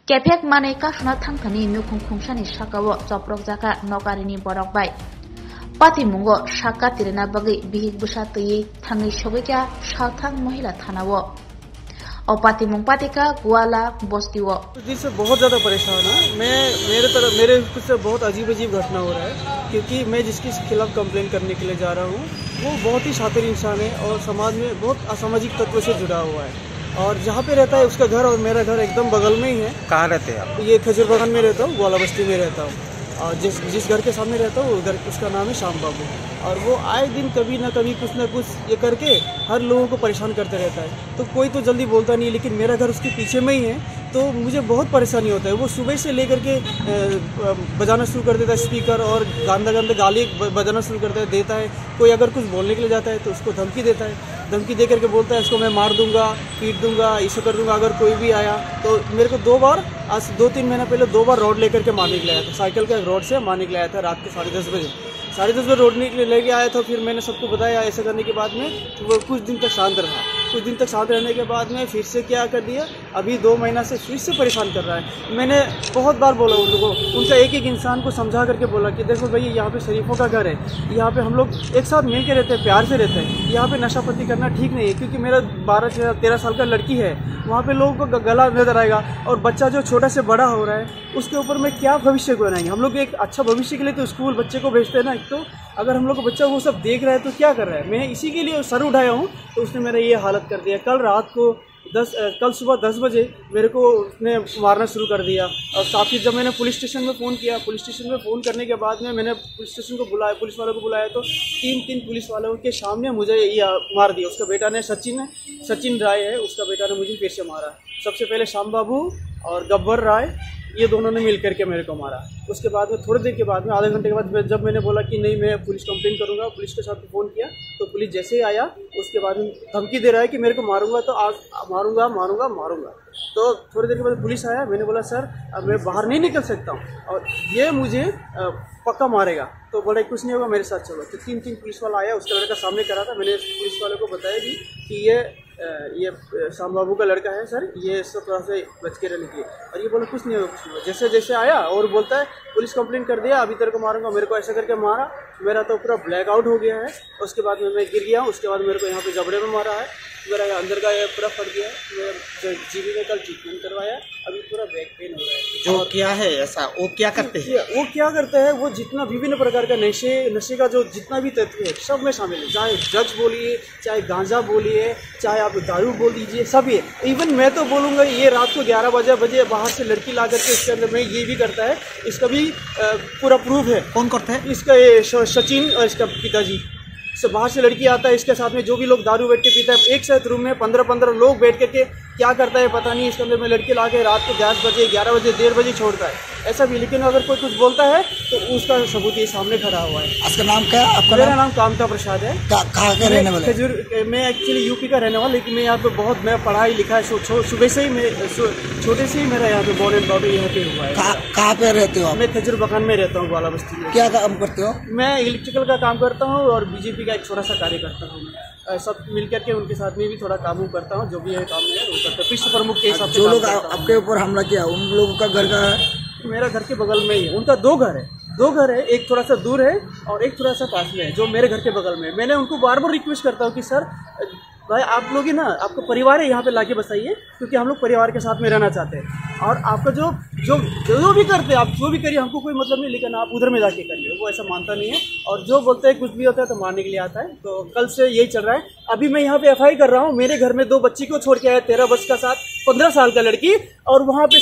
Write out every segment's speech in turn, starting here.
Kepek mane kasuna thangthani nukung khungsani sakao choprok jaka nokarini borok bai. Pati mungo saka tirina bagi bihik busa tui thangi shogika shathang mahila thanao. और पाती मुंग पाती का ग्वाला बस्ती वो जिससे बहुत ज़्यादा परेशान है। मेरे कुछ से बहुत अजीब घटना हो रहा है, क्योंकि मैं जिसके खिलाफ कंप्लेन करने के लिए जा रहा हूँ वो बहुत ही शातिर इंसान है और समाज में बहुत असामाजिक तत्व से जुड़ा हुआ है। और जहाँ पे रहता है उसका घर और मेरा घर एकदम बगल में ही है। कहाँ रहते हैं आप? ये खजूर बागान में रहता हूँ, ग्वाला बस्ती में रहता हूँ। और जिस घर के सामने रहता हूँ उसका नाम है श्याम बाबू। और वो आए दिन कभी ना कभी कुछ ना कुछ ये करके हर लोगों को परेशान करते रहता है। तो कोई तो जल्दी बोलता नहीं है, लेकिन मेरा घर उसके पीछे में ही है, तो मुझे बहुत परेशानी होता है। वो सुबह से लेकर के बजाना शुरू कर देता है स्पीकर और गंदा गाली बजाना शुरू कर देता है। कोई अगर कुछ बोलने के लिए जाता है तो उसको धमकी देता है, धमकी दे करके बोलता है इसको मैं मार दूंगा, पीट दूंगा, ऐसा कर दूंगा अगर कोई भी आया। तो मेरे को 2 बार, आज 2-3 महीना पहले 2 बार रोड लेकर के मारने के लिए आया था। साइकिल का रोड से मारने के लिए आया था रात के 10:30 बजे। 10:30 बजे रोड लेके आया था। फिर मैंने सबको बताया ऐसा करने के बाद में तो वो कुछ दिन तक शांत रहा। कुछ दिन तक शांत रहने के बाद में फिर से क्या कर दिया, अभी 2 महीना से फिर से परेशान कर रहा है। मैंने बहुत बार बोला उन लोगों को, उनका एक इंसान को समझा करके बोला कि देखो भाई यहाँ पे शरीफों का घर है, यहाँ पे हम लोग एक साथ मिल के रहते हैं, प्यार से रहते हैं। यहाँ पे नशापत्ती करना ठीक नहीं है, क्योंकि मेरा 12-13 साल का लड़की है, वहाँ पे लोगों को गला नजर आएगा। और बच्चा जो छोटा से बड़ा हो रहा है उसके ऊपर में क्या भविष्य को बनाएंगे। हम लोग एक अच्छा भविष्य के लिए तो स्कूल बच्चे को भेजते हैं ना। एक तो अगर हम लोग का बच्चा वो सब देख रहा है तो क्या कर रहा है। मैं इसी के लिए सर उठाया हूँ, तो उसने मेरा ये हालत कर दिया। कल सुबह 10 बजे मेरे को उसने मारना शुरू कर दिया। और साथ ही जब मैंने पुलिस स्टेशन में फ़ोन किया, पुलिस स्टेशन में फ़ोन करने के बाद में मैंने पुलिस स्टेशन को बुलाया, पुलिस वालों को बुलाया, तो 3 पुलिस वालों के सामने मुझे ये मार दिया। उसका बेटा ने सचिन राय है, उसका बेटा ने मुझे फिर से मारा। सबसे पहले श्याम बाबू और गब्बर राय, ये दोनों ने मिल करके मेरे को मारा। उसके बाद में थोड़ी देर के बाद में, आधे घंटे के बाद जब मैंने बोला कि नहीं मैं पुलिस कंप्लेन करूंगा, पुलिस के साथ फ़ोन किया, तो पुलिस जैसे ही आया उसके बाद में धमकी दे रहा है कि मेरे को मारूंगा, तो आज मारूंगा। तो थोड़ी देर के बाद पुलिस आया। मैंने बोला सर अब मैं बाहर नहीं निकल सकता हूँ और ये मुझे पक्का मारेगा। तो बोला कुछ नहीं होगा, मेरे साथ चलो। तो 3 पुलिस वाला आया, उसका लड़का सामने करा था। मैंने पुलिस वाले को बताया भी कि ये श्याम बाबू का लड़का है सर, ये सब तरह से बच के रहने के लिए। और ये बोला कुछ नहीं होगा। जैसे आया और बोलता है पुलिस कंप्लेंट कर दिया, अभी तेरे को मारूंगा। मेरे को ऐसा करके मारा, मेरा तो पूरा ब्लैकआउट हो गया है। उसके बाद में मैं गिर गया। उसके बाद मेरे को यहाँ पे जबड़े में मारा है, मेरा अंदर का ये पूरा फट गया है। मैं जीबी में कल ट्रीटमेंट करवाया, अभी पूरा बैक पेन हो रहा है। जो क्या है ऐसा वो क्या करते हैं? वो जितना विभिन्न प्रकार का नशे का जो जितना भी तत्व है सब में शामिल है। चाहे ड्रग्स बोलिए, चाहे गांजा बोलिए, चाहे आप दारू बोल दीजिए, सब ये। इवन मैं तो बोलूँगा ये रात को 11 बजे बाहर से लड़की ला करके इसके अंदर में ये भी करता है। इसका भी पूरा प्रूफ है। कौन करता है? इसका ये सचिन और इसका पिताजी। बाहर से लड़की आता है, इसके साथ में जो भी लोग दारू बैठ के पीता है, एक साथ रूम में 15 लोग बैठ करके क्या करता है पता नहीं। इसके अंदर में लड़की ला के रात को 10 बजे, 11 बजे, 1:30 बजे छोड़ता है, ऐसा भी। लेकिन अगर कोई कुछ बोलता है तो उसका सबूत ये सामने खड़ा हुआ है। आपका नाम क्या है? मेरा नाम कामता प्रसाद है। कहाँ के रहने वाले? खजूर। मैं एक्चुअली यूपी का रहने वाला, लेकिन मैं यहाँ पे मैं पढ़ाई लिखा है सुबह से ही, छोटे से ही मेरा यहाँ पे बॉर्न एंड ब्रॉड यहाँ पे हुआ है। कहाँ पे रहते हो? मैं खजूर बागान में रहता हूँ, ग्वाला बस्ती में। क्या काम करते हो? मैं इलेक्ट्रिकल का काम करता हूँ और बीजेपी का एक छोटा सा कार्य करता हूँ। सब मिल करके उनके साथ में भी थोड़ा काम करता हूँ, जो भी है काम है वो करता हूँ। विश्व प्रमुख के हिसाब से जो लोग आपके ऊपर हमला किया उन लोगों का घर का? मेरा घर के बगल में ही है। उनका 2 घर है, एक थोड़ा सा दूर है और एक थोड़ा सा पास में है, जो मेरे घर के बगल में। मैंने उनको बार रिक्वेस्ट करता हूँ कि सर भाई आप लोग ही ना, आपका परिवार है, यहाँ पे लाके बसाइए, क्योंकि हम लोग परिवार के साथ में रहना चाहते हैं। और आपका जो भी करते हैं आप जो भी करिए, हमको कोई मतलब नहीं, लेकिन आप उधर में जाके करिए। वो ऐसा मानता नहीं है और जो बोलते हैं कुछ भी होता है तो मारने के लिए आता है। तो कल से यही चल रहा है। अभी मैं यहाँ पे FI कर रहा हूँ। मेरे घर में 2 बच्ची को छोड़ के आया, 13 वर्ष का साथ 15 साल का लड़की, और वहाँ पे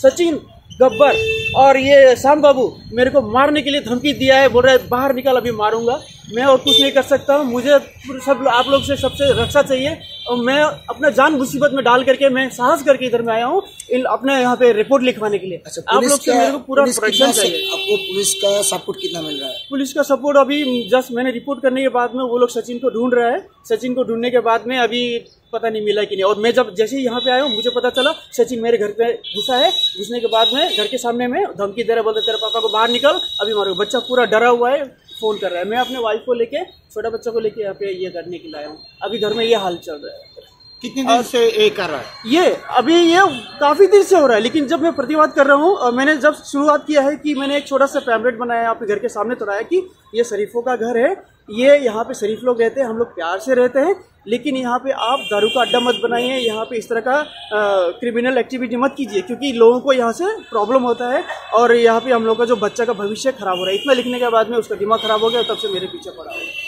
सचिन गब्बर और ये श्याम बाबू मेरे को मारने के लिए धमकी दिया है। बोल रहा है बाहर निकल, अभी मारूंगा। मैं और कुछ नहीं कर सकता हूँ। मुझे सब आप लोग से सबसे रक्षा चाहिए और मैं अपना जान मुसीबत में डाल करके मैं साहस करके इधर में आया हूँ अपने यहाँ पे रिपोर्ट लिखवाने के लिए। आप लोग से मेरे को पूरा प्रोटेक्शन चाहिए। आपको पुलिस का सपोर्ट कितना मिल रहा है? पुलिस का सपोर्ट अभी जस्ट मैंने रिपोर्ट करने के बाद में वो लोग सचिन को ढूंढ रहा है। सचिन को ढूंढने के बाद में अभी पता नहीं मिला कि नहीं। और मैं जब जैसे ही यहाँ पे आया हूँ मुझे पता चला सचिन मेरे घर पे घुसा है। घुसने के बाद में घर के सामने में धमकी दे रहा, बोलते तेरे पापा को बाहर निकल, अभी मारो। बच्चा पूरा डरा हुआ है, फोन कर रहा है। मैं अपने वाइफ को लेके, छोटा बच्चा को लेके यहाँ पे ये करने के लिए आया हूँ। अभी घर में ये हाल चल रहा है। कितने दिन से ये कर रहा है? ये काफी देर से हो रहा है, लेकिन जब मैं प्रतिवाद कर रहा हूँ, मैंने जब शुरुआत किया है कि मैंने एक छोटा सा पैम्पलेट बनाया आपके घर के सामने तोड़ाया कि ये शरीफों का घर है, ये यहाँ पे शरीफ लोग रहते हैं, हम लोग प्यार से रहते हैं, लेकिन यहाँ पे आप दारू का अड्डा मत बनाइए, यहाँ पे इस तरह का क्रिमिनल एक्टिविटी मत कीजिए, क्योंकि लोगों को यहाँ से प्रॉब्लम होता है और यहाँ पे हम लोग का जो बच्चा का भविष्य खराब हो रहा है। इतना लिखने के बाद में उसका दिमाग खराब हो गया, तब से मेरे पीछे पड़ा है।